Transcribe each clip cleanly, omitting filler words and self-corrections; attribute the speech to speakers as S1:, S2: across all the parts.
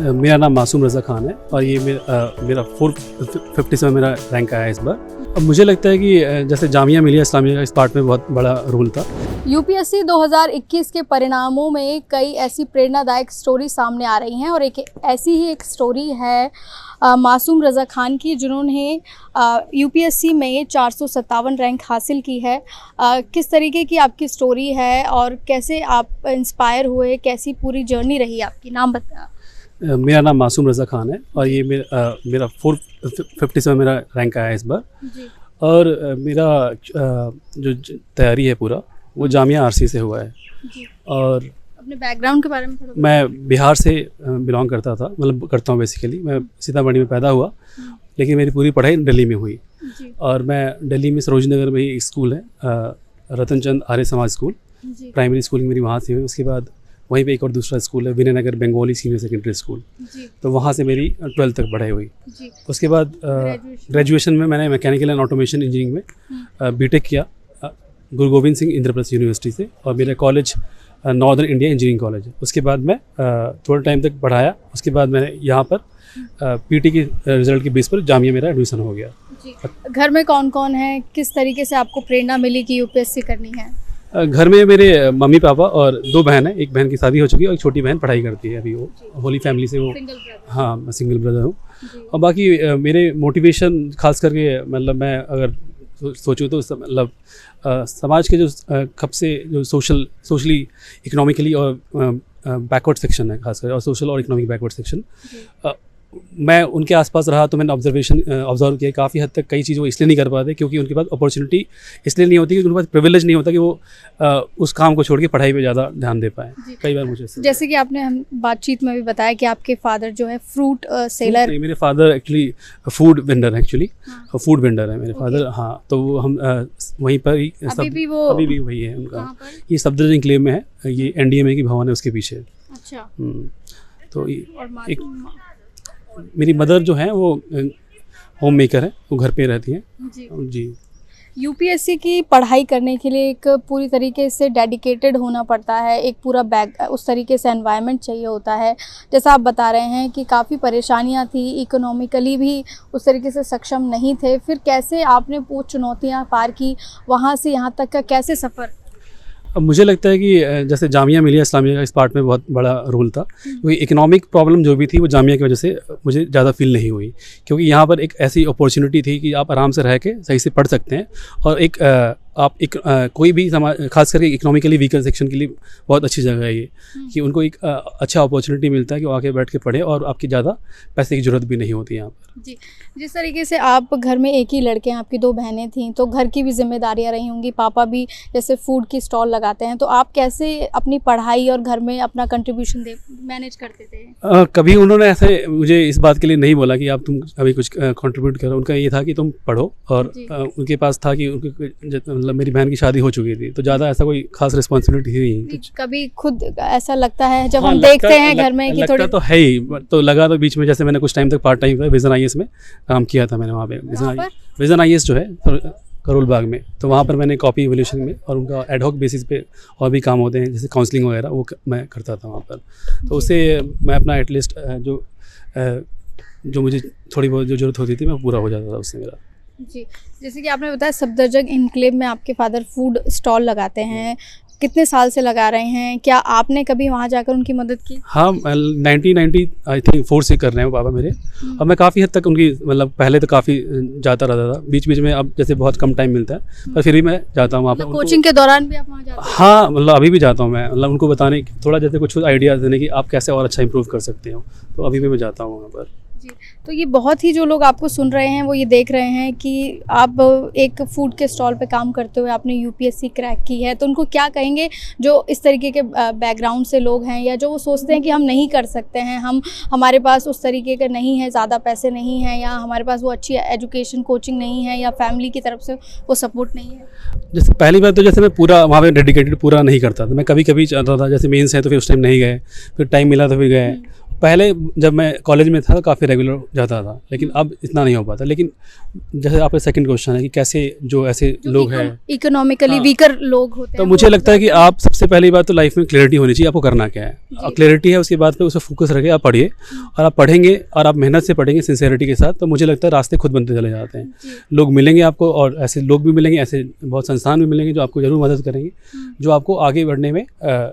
S1: मेरा नाम मासूम रज़ा खान है और ये मेरा 457 मेरा रैंक आया है इस बार। अब मुझे लगता है कि जैसे जामिया मिलिया इस्लामिया का इस पार्ट में बहुत बड़ा रोल था।
S2: यूपीएससी 2021 के परिणामों में कई ऐसी प्रेरणादायक स्टोरी सामने आ रही हैं और ऐसी ही एक स्टोरी है मासूम रज़ा खान की, जिन्होंने यूपीएससी में 457 रैंक हासिल की है। किस तरीके की आपकी स्टोरी है और कैसे आप इंस्पायर हुए, कैसी पूरी जर्नी रही आपकी, नाम बता।
S1: मेरा नाम मासूम रज़ा खान है और ये मेरा 457 मेरा रैंक आया है इस बार।
S2: जी।
S1: और मेरा जो तैयारी है पूरा वो जामिया आरसी से हुआ है।
S2: जी।
S1: और
S2: अपने बैकग्राउंड के बारे में थोड़ा।
S1: मैं बिहार से बिलोंग करता था, मतलब करता हूँ बेसिकली। मैं सीतामढ़ी में पैदा हुआ, लेकिन मेरी पूरी पढ़ाई दिल्ली में हुई।
S2: जी। और
S1: मैं दिल्ली में सरोजनी नगर में ही एक स्कूल है, Ratanchand Arya Samaj school, primary schooling मेरी वहाँ से हुई। उसके बाद वहीं पे एक और दूसरा स्कूल है, Vinaynagar Bengali senior secondary school, तो वहाँ से मेरी 12th तक पढ़ाई हुई। उसके बाद ग्रेजुएशन में मैंने मैकेनिकल एंड ऑटोमेशन इंजीनियरिंग में बीटेक किया गुरु गोविंद सिंह इंद्रप्रस्थ यूनिवर्सिटी से, और मेरा college northern India engineering college है। उसके बाद मैं थोड़ा टाइम तक पढ़ाया। उसके बाद मैंने यहाँ पर पीटी की रिजल्ट के बेस पर जामिया मेरा एडमिशन हो गया।
S2: घर में कौन कौन है, किस तरीके से आपको प्रेरणा मिली कि यूपीएससी करनी है?
S1: घर में मेरे मम्मी पापा और 2 बहन हैं। एक बहन की शादी हो चुकी है और एक छोटी बहन पढ़ाई करती है अभी, वो होली फैमिली से, वो हाँ मैं सिंगल ब्रदर हूँ। और बाकी मेरे मोटिवेशन खास करके, मतलब मैं अगर सोचूं तो मतलब समाज के जो कब से जो सोशली इकोनॉमिकली और बैकवर्ड सेक्शन है खासकर, और सोशल और इकोनॉमिक बैकवर्ड सेक्शन, मैं उनके आसपास रहा तो मैंने ऑब्जर्व किया काफ़ी हद तक कई चीज़ें वो इसलिए नहीं कर पाते क्योंकि उनके पास अपॉर्चुनिटी इसलिए नहीं होती, कि उनके पास प्रिविलेज नहीं होता कि वो उस काम को छोड़ के पढ़ाई पे ज़्यादा ध्यान दे पाए। कई बार मुझे
S2: जैसे कि आपने हम बातचीत में भी बताया कि आपके फादर जो है फ्रूट सेलर।
S1: मेरे फादर एक्चुअली फूड वेंडर है, फूड वेंडर है मेरे फादर। हाँ, तो वो हम वहीं पर ही अभी भी वही है उनका। ये सफदरजंग एन्क्लेव में है, ये एनडीएमए की भवन है उसके पीछे।
S2: अच्छा।
S1: तो एक मेरी मदर जो है वो होम मेकर है, वो घर पे रहती हैं। जी।
S2: यूपीएससी की पढ़ाई करने के लिए एक पूरी तरीके से डेडिकेटेड होना पड़ता है, एक पूरा उस तरीके से एनवायरनमेंट चाहिए होता है। जैसा आप बता रहे हैं कि काफ़ी परेशानियां थी, इकोनॉमिकली भी उस तरीके से सक्षम नहीं थे, फिर कैसे आपने वो चुनौतियां पार की, वहाँ से यहाँ तक का कैसे सफ़र?
S1: अब मुझे लगता है कि जैसे जामिया मिलिया इस्लामिया का इस पार्ट में बहुत बड़ा रोल था, क्योंकि इकोनॉमिक प्रॉब्लम जो भी थी वो जामिया की वजह से मुझे ज़्यादा फील नहीं हुई, क्योंकि यहाँ पर एक ऐसी अपॉर्चुनिटी थी कि आप आराम से रह के सही से पढ़ सकते हैं। और आप कोई भी समाज, खास करके इकोनॉमिकली वीकर सेक्शन के लिए बहुत अच्छी जगह है ये, कि उनको एक अच्छा अपॉर्चुनिटी मिलता है कि वो आके बैठ के पढ़े और आपकी ज़्यादा पैसे की ज़रूरत भी नहीं होती यहाँ पर।
S2: जी। जिस तरीके से आप घर में एक ही लड़के हैं, आपकी 2 बहनें थीं, तो घर की भी जिम्मेदारियाँ रही होंगी, पापा भी जैसे फूड की स्टॉल लगाते हैं, तो आप कैसे अपनी पढ़ाई और घर में अपना कंट्रीब्यूशन मैनेज करते थे?
S1: कभी उन्होंने ऐसे मुझे इस बात के लिए नहीं बोला कि आप तुम अभी कुछ कंट्रीब्यूट करो। उनका ये था कि तुम पढ़ो, और उनके पास था कि मतलब मेरी बहन की शादी हो चुकी थी, तो ज़्यादा ऐसा कोई खास रिस्पॉन्सिबिलिटी नहीं।
S2: कभी खुद ऐसा लगता है जब हम देखते हैं घर में कि थोड़ी
S1: तो है ही, तो लगा तो बीच में, जैसे मैंने कुछ टाइम तक पार्ट टाइम विजन आईएएस में काम किया था मैंने वहाँ पे। विजन आईएएस जो है करोल बाग में, तो वहाँ पर मैंने कॉपी इवोल्यूशन में, और उनका एडहॉक बेसिस पे और भी काम होते हैं जैसे काउंसलिंग वगैरह, वो मैं करता था वहाँ पर। तो उससे मैं अपना एटलीस्ट जो मुझे थोड़ी बहुत जो ज़रूरत होती थी मैं पूरा हो जाता था उससे मेरा।
S2: जी। जैसे कि आपने बताया सफदरजंग एन्क्लेव में आपके फादर फूड स्टॉल लगाते हैं, कितने साल से लगा रहे हैं? क्या आपने कभी वहाँ जाकर उनकी मदद की? हाँ,
S1: 1990 आई थिंक 4 से कर रहे हैं पापा मेरे, और मैं काफ़ी हद तक उनकी, मतलब पहले तो काफ़ी जाता रहता था, बीच बीच में अब जैसे बहुत कम टाइम मिलता है, पर फिर भी मैं जाता हूँ वहाँ पर।
S2: कोचिंग के दौरान भी आप वहाँ जाते हैं?
S1: हाँ, मतलब अभी भी जाता हूँ मैं, मतलब उनको बताने थोड़ा जैसे कुछ आइडियाज़ देने की आप कैसे और अच्छा इंप्रूव कर सकते हो, तो अभी भी मैं जाता हूँ वहाँ पर।
S2: जी। तो ये बहुत ही, जो लोग आपको सुन रहे हैं वो ये देख रहे हैं कि आप एक फूड के स्टॉल पे काम करते हुए आपने यूपीएससी क्रैक की है, तो उनको क्या कहेंगे जो इस तरीके के बैकग्राउंड से लोग हैं, या जो वो सोचते हैं कि हम नहीं कर सकते हैं, हमारे पास उस तरीके का नहीं है, ज़्यादा पैसे नहीं हैं, या हमारे पास वो अच्छी एजुकेशन कोचिंग नहीं है, या फैमिली की तरफ से वो सपोर्ट नहीं है?
S1: जैसे पहली बार तो जैसे मैं पूरा वहाँ पे डेडिकेटेड पूरा नहीं करता था, मैं कभी कभी चाहता था, जैसे मेंस है तो फिर उस टाइम नहीं गए, फिर टाइम मिला तो फिर गए, पहले जब मैं कॉलेज में था काफ़ी रेगुलर जाता था, लेकिन अब इतना नहीं हो पाता। लेकिन जैसे आपका सेकंड क्वेश्चन है कि कैसे जो ऐसे लोग हैं
S2: इकोनॉमिकली
S1: हाँ।
S2: वीकर लोग होते
S1: तो
S2: हैं,
S1: मुझे
S2: वो
S1: लगता है कि आप सबसे पहली बात तो लाइफ में क्लैरिटी होनी चाहिए, आपको करना क्या है। क्लैरिटी है, उसके बाद पे उसे फोकस रखे आप पढ़िए, और आप पढ़ेंगे और आप मेहनत से पढ़ेंगे सिंसेरिटी के साथ, तो मुझे लगता है रास्ते खुद बनते चले जाते हैं। लोग मिलेंगे आपको, और ऐसे लोग भी मिलेंगे, ऐसे बहुत संस्थान भी मिलेंगे जो आपको ज़रूर मदद करेंगे, जो आपको आगे बढ़ने में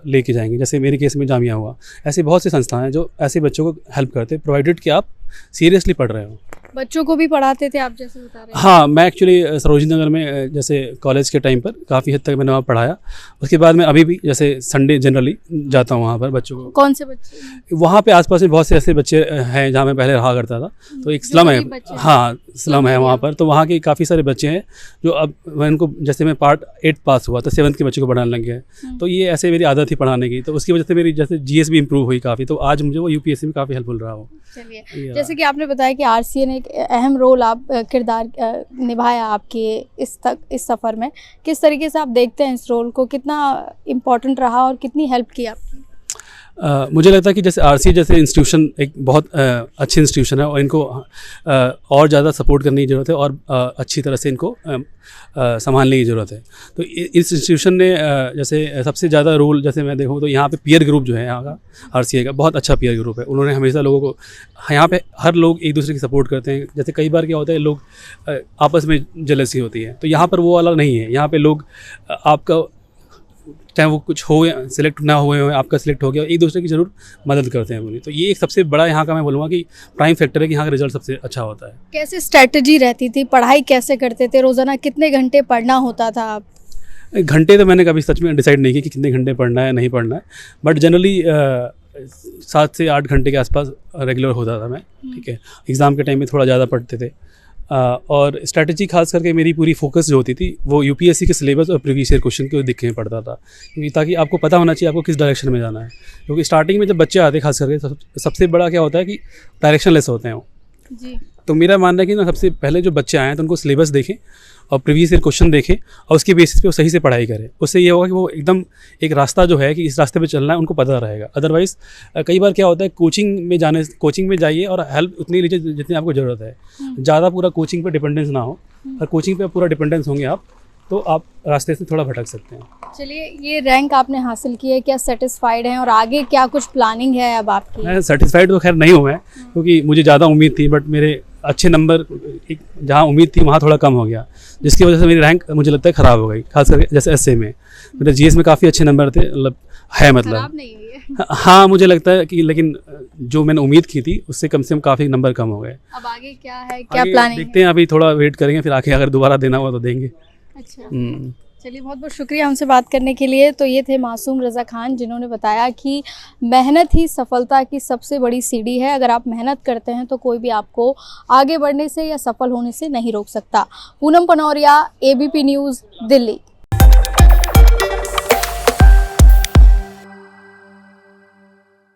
S1: लेके जाएंगे। जैसे मेरे केस में जामिया हुआ, ऐसे बहुत से संस्थान हैं जो ऐसे बच्चों को हेल्प करते हैं, प्रोवाइडेड कि आप सीरियसली पढ़ रहे हो।
S2: बच्चों को भी पढ़ाते थे आप जैसे बता रहे हैं।
S1: हाँ, मैं एक्चुअली सरोजनी नगर में जैसे कॉलेज के टाइम पर काफ़ी हद तक मैंने वहाँ पढ़ाया। उसके बाद मैं अभी भी जैसे संडे जनरली जाता हूँ वहाँ पर बच्चों को।
S2: कौन से बच्चे?
S1: वहाँ पे आसपास में बहुत से ऐसे बच्चे हैं जहाँ मैं पहले रहा करता था, तो एक स्लम है, हाँ स्लम है वहाँ पर, तो वहाँ के काफ़ी सारे बच्चे हैं जो अब मैं उनको, जैसे मैं पार्ट 8 पास हुआ तो 7th के बच्चों को पढ़ाने लग गया। तो ये ऐसे मेरी आदत थी पढ़ाने की, तो उसकी वजह से मेरी जैसे GS भी इम्प्रूव हुई काफ़ी, तो आज मुझे वो UPSC में काफ़ी हेल्पफुल रहा हो।
S2: चलिए, जैसे कि आपने बताया कि RCA ने एक अहम रोल आप किरदार निभाया आपके इस सफ़र में, किस तरीके से आप देखते हैं इस रोल को, कितना इम्पोर्टेंट रहा और कितनी हेल्प की आपकी?
S1: मुझे लगता है कि जैसे RCA जैसे इंस्टीट्यूशन एक बहुत अच्छी इंस्टीट्यूशन है, और इनको और ज़्यादा सपोर्ट करने की ज़रूरत है, और अच्छी तरह से इनको संभालने की ज़रूरत है। तो इस इंस्टीट्यूशन ने जैसे सबसे ज़्यादा रोल, जैसे मैं देखूँ तो यहाँ पे पीयर ग्रुप जो है यहाँ का RCA का बहुत अच्छा पीयर ग्रुप है। उन्होंने हमेशा लोगों को, यहाँ पे हर लोग एक दूसरे की सपोर्ट करते हैं। जैसे कई बार क्या होता है, लोग आपस में जेलसी होती है, तो यहाँ पर वो वाला नहीं है। यहाँ पे लोग आपका, चाहे वो कुछ हो या सिलेक्ट ना हुए हो, आपका सिलेक्ट हो गया, एक दूसरे की ज़रूर मदद करते हैं बोली। तो ये एक सबसे बड़ा यहाँ का मैं बोलूँगा कि प्राइम फैक्टर है कि यहाँ का रिजल्ट सबसे अच्छा होता है।
S2: कैसे स्ट्रैटेजी रहती थी, पढ़ाई कैसे करते थे, रोज़ाना कितने घंटे पढ़ना होता था आप?
S1: घंटे तो मैंने कभी सच में डिसाइड नहीं किया कि कितने घंटे पढ़ना है नहीं पढ़ना है, बट जनरली 7 से 8 घंटे के आसपास रेगुलर होता था मैं। ठीक है, एग्ज़ाम के टाइम में थोड़ा ज़्यादा पढ़ते थे। और स्ट्रैटेजी खास करके मेरी पूरी फोकस जो होती थी वो UPSC के सिलेबस और प्रीवियस ईयर क्वेश्चन को देख के पढ़ता था, क्योंकि ताकि आपको पता होना चाहिए आपको किस डायरेक्शन में जाना है। क्योंकि स्टार्टिंग में जब बच्चे आते हैं खास करके, सबसे बड़ा क्या होता है कि डायरेक्शन लेस होते हैं वो
S2: जी।
S1: तो मेरा मानना है कि ना सबसे पहले जो बच्चे आए हैं तो उनको सिलेबस देखें और प्रीवियस ईयर क्वेश्चन देखें, और उसके बेसिस पे वो सही से पढ़ाई करें। उससे ये होगा कि वो एकदम एक रास्ता जो है कि इस रास्ते पे चलना है उनको पता रहेगा। अदरवाइज़ कई बार क्या होता है, कोचिंग में जाइए और हेल्प उतनी लीजिए जितनी आपको ज़रूरत है। ज़्यादा पूरा कोचिंग पे डिपेंडेंस ना हो, और कोचिंग पे पूरा डिपेंडेंस होंगे आप तो आप रास्ते से थोड़ा भटक सकते हैं।
S2: चलिए, ये रैंक आपने हासिल की है, क्या सेटिस्फाइड हैं और आगे क्या कुछ प्लानिंग है अब आपकी?
S1: मैं सेटिस्फाइड तो खैर नहीं हूँ मैं, क्योंकि मुझे ज़्यादा उम्मीद थी, बट मेरे अच्छे नंबर जहाँ उम्मीद थी वहाँ थोड़ा कम हो गया, जिसकी वजह से मेरी रैंक मुझे लगता है ख़राब हो गई। खास करके जैसे SA में मेरे GS में काफ़ी अच्छे नंबर थे, मतलब है मतलब
S2: खराब नहीं हुई है।
S1: हाँ मुझे लगता है कि, लेकिन जो मैंने उम्मीद की थी उससे कम से कम काफ़ी नंबर कम हो गए।
S2: अब आगे क्या है, क्या
S1: आगे
S2: प्लानिंग
S1: देखते हैं, अभी थोड़ा वेट करेंगे, फिर आके अगर दोबारा देना हुआ तो देंगे।
S2: अच्छा, चलिए, बहुत बहुत शुक्रिया हमसे बात करने के लिए। तो ये थे मासूम रज़ा खान, जिन्होंने बताया कि मेहनत ही सफलता की सबसे बड़ी सीढ़ी है। अगर आप मेहनत करते हैं तो कोई भी आपको आगे बढ़ने से या सफल होने से नहीं रोक सकता। Poonam Panauria, ABP news, Delhi.